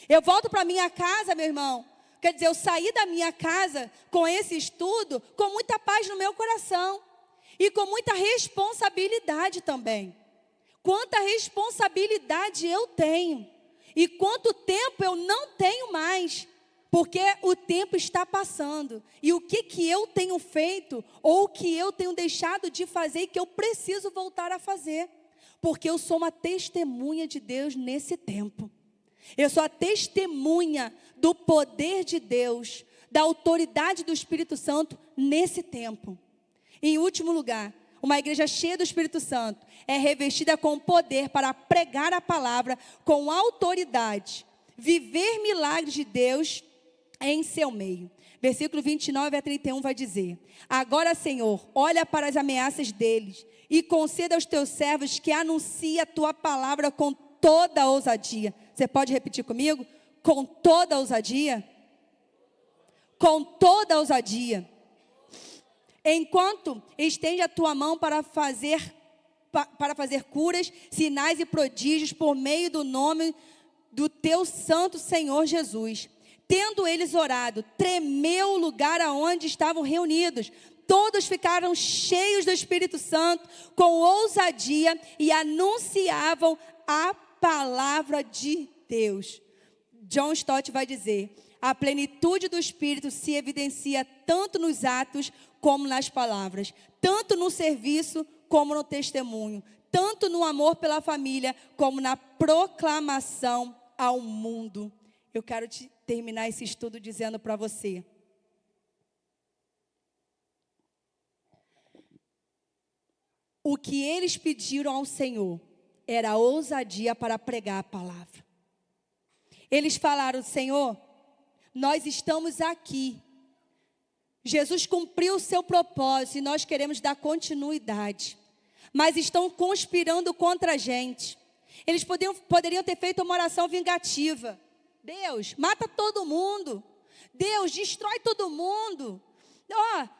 Eu volto para minha casa, meu irmão. Quer dizer, eu saí da minha casa com esse estudo, com muita paz no meu coração. E com muita responsabilidade também. Quanta responsabilidade eu tenho. E quanto tempo eu não tenho mais. Porque o tempo está passando. E o que eu tenho feito, ou o que eu tenho deixado de fazer, e que eu preciso voltar a fazer. Porque eu sou uma testemunha de Deus nesse tempo. Eu sou a testemunha do poder de Deus, da autoridade do Espírito Santo nesse tempo. Em último lugar, uma igreja cheia do Espírito Santo é revestida com poder para pregar a palavra com autoridade, viver milagres de Deus em seu meio. Versículo 29 a 31 vai dizer: agora, Senhor, olha para as ameaças deles e conceda aos teus servos que anunciem a tua palavra com toda a ousadia. Você pode repetir comigo? Com toda a ousadia? Com toda a ousadia. Enquanto estende a tua mão para fazer curas, sinais e prodígios por meio do nome do teu santo Senhor Jesus. Tendo eles orado, tremeu o lugar aonde estavam reunidos. Todos ficaram cheios do Espírito Santo, com ousadia, e anunciavam a palavra de Deus. John Stott vai dizer: a plenitude do Espírito se evidencia tanto nos atos como nas palavras, tanto no serviço como no testemunho, tanto no amor pela família como na proclamação ao mundo. Eu quero terminar esse estudo dizendo para você: o que eles pediram ao Senhor era ousadia para pregar a palavra. Eles falaram: Senhor, nós estamos aqui. Jesus cumpriu o seu propósito e nós queremos dar continuidade. Mas estão conspirando contra a gente. Eles poderiam ter feito uma oração vingativa. Deus, mata todo mundo. Deus, destrói todo mundo.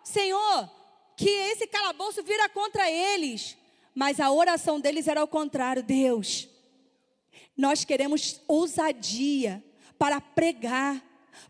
Senhor, que esse calabouço vira contra eles. Mas a oração deles era ao contrário. Deus, nós queremos ousadia para pregar,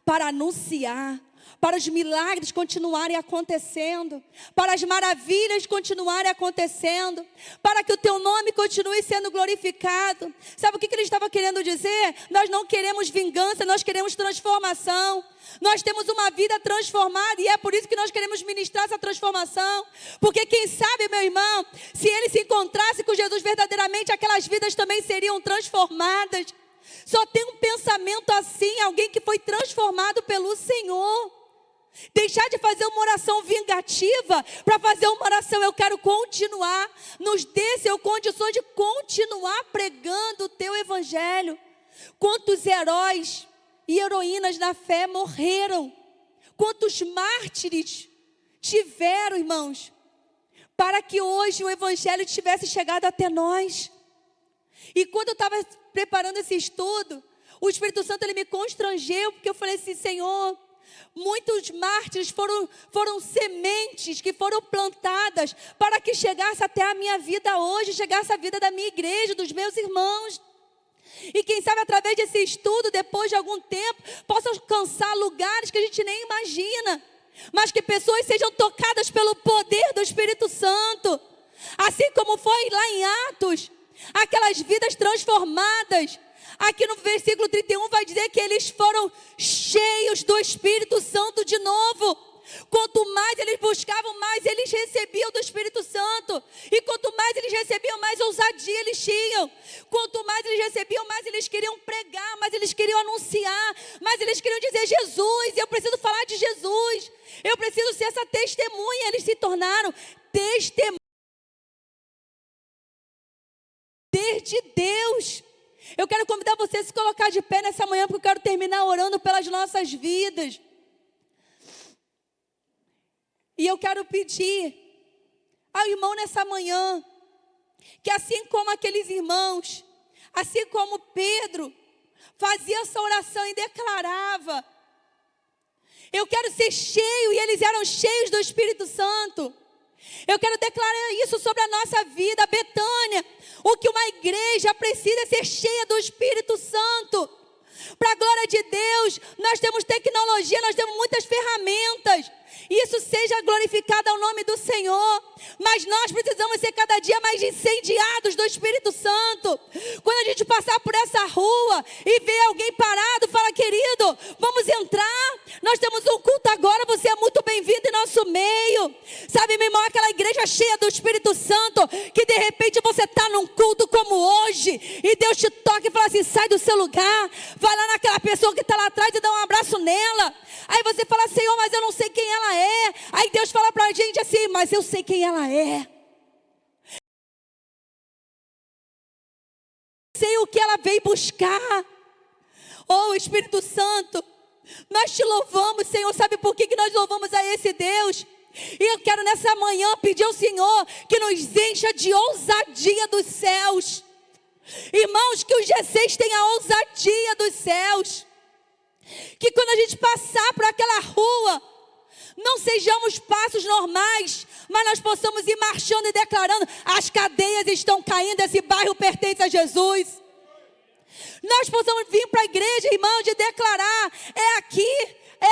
para anunciar, para os milagres continuarem acontecendo, para as maravilhas continuarem acontecendo, para que o teu nome continue sendo glorificado. Sabe o que ele estava querendo dizer? Nós não queremos vingança, nós queremos transformação. Nós temos uma vida transformada e é por isso que nós queremos ministrar essa transformação. Porque quem sabe, meu irmão, se ele se encontrasse com Jesus verdadeiramente, aquelas vidas também seriam transformadas. Só tem um pensamento assim, alguém que foi transformado pelo Senhor. Deixar de fazer uma oração vingativa para fazer uma oração: eu quero continuar. Nos dê, Senhor, condições de continuar pregando o teu evangelho. Quantos heróis e heroínas na fé morreram? Quantos mártires tiveram, irmãos, para que hoje o evangelho tivesse chegado até nós? E quando eu estava preparando esse estudo, o Espírito Santo ele me constrangeu, porque eu falei assim: Senhor, muitos mártires foram sementes que foram plantadas para que chegasse até a minha vida hoje, chegasse à vida da minha igreja, dos meus irmãos. E quem sabe através desse estudo, depois de algum tempo, possa alcançar lugares que a gente nem imagina, mas que pessoas sejam tocadas pelo poder do Espírito Santo, assim como foi lá em Atos, aquelas vidas transformadas. Aqui no versículo 31 vai dizer que eles foram cheios do Espírito Santo de novo. Quanto mais eles buscavam, mais eles recebiam do Espírito Santo. E quanto mais eles recebiam, mais ousadia eles tinham. Quanto mais eles recebiam, mais eles queriam pregar, mais eles queriam anunciar, mais eles queriam dizer: Jesus, eu preciso falar de Jesus, eu preciso ser essa testemunha. Eles se tornaram testemunhas de Deus. Eu quero convidar você a se colocar de pé nessa manhã, porque eu quero terminar orando pelas nossas vidas. E eu quero pedir ao irmão nessa manhã, que assim como aqueles irmãos, assim como Pedro, fazia essa oração e declarava: Eu quero ser cheio, e eles eram cheios do Espírito Santo. Eu quero declarar isso sobre a nossa vida, Betânia. O que uma igreja precisa é ser cheia do Espírito Santo. Para a glória de Deus, nós temos tecnologia, nós temos muitas ferramentas. Isso seja glorificado ao nome do Senhor. Mas nós precisamos ser cada dia mais incendiados do Espírito Santo. Quando a gente passar por essa rua e ver alguém parado, fala: querido, vamos entrar. Nós temos um culto agora, você é muito bem-vindo em nosso meio. Sabe, meu irmão, aquela igreja cheia do Espírito Santo, que de repente você está num culto como hoje, e Deus te toca e fala assim: sai do seu lugar, vai lá naquela pessoa que está lá atrás e dá um abraço nela. Aí você fala: Senhor, mas eu não sei quem ela é. Aí Deus fala pra gente assim: mas eu sei quem ela é. Sei o que ela veio buscar. Oh, Espírito Santo, nós te louvamos, Senhor. Sabe por que nós louvamos a esse Deus? E eu quero nessa manhã pedir ao Senhor que nos encha de ousadia dos céus. Irmãos, que os G6 tenham a ousadia dos céus. Que quando a gente passar por aquela rua, não sejamos passos normais, mas nós possamos ir marchando e declarando: as cadeias estão caindo, esse bairro pertence a Jesus. Nós possamos vir para a igreja, irmãos, e declarar: é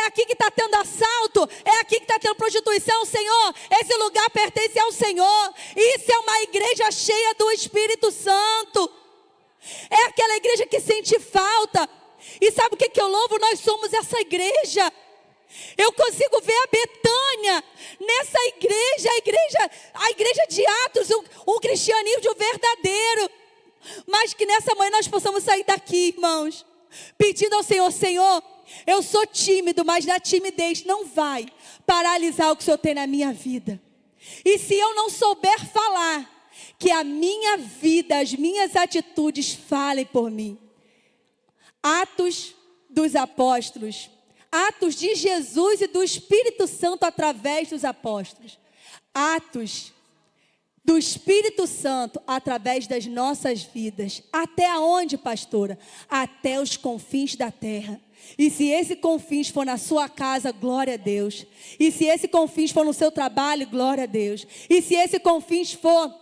aqui que está tendo assalto, é aqui que está tendo prostituição, Senhor, esse lugar pertence ao Senhor. Isso é uma igreja cheia do Espírito Santo. É aquela igreja que sente falta. E sabe o que eu louvo? Nós somos essa igreja. Eu consigo ver a Betânia nessa igreja, a igreja de Atos, o cristianismo verdadeiro. Mas que nessa manhã nós possamos sair daqui, irmãos, pedindo ao Senhor: Senhor, eu sou tímido, mas na timidez não vai paralisar o que o Senhor tem na minha vida. E se eu não souber falar, que a minha vida, as minhas atitudes falem por mim. Atos dos apóstolos, atos de Jesus e do Espírito Santo através dos apóstolos. Atos do Espírito Santo através das nossas vidas. Até onde, pastora? Até os confins da terra. E se esse confins for na sua casa, glória a Deus. E se esse confins for no seu trabalho, glória a Deus. E se esse confins for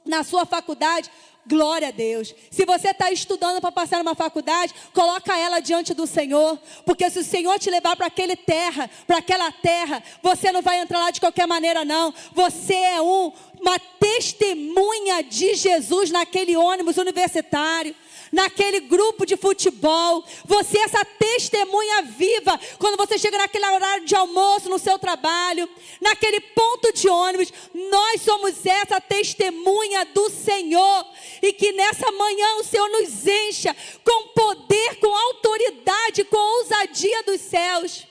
na sua faculdade, glória a Deus. Se você está estudando para passar numa faculdade, coloca ela diante do Senhor. Porque se o Senhor te levar para aquela terra, você não vai entrar lá de qualquer maneira, não. Você é uma testemunha de Jesus naquele ônibus universitário, naquele grupo de futebol. Você é essa testemunha viva quando você chega naquele horário de almoço no seu trabalho, naquele ponto de ônibus. Nós somos essa testemunha do Senhor. E que nessa manhã o Senhor nos encha com poder, com autoridade, com ousadia dos céus.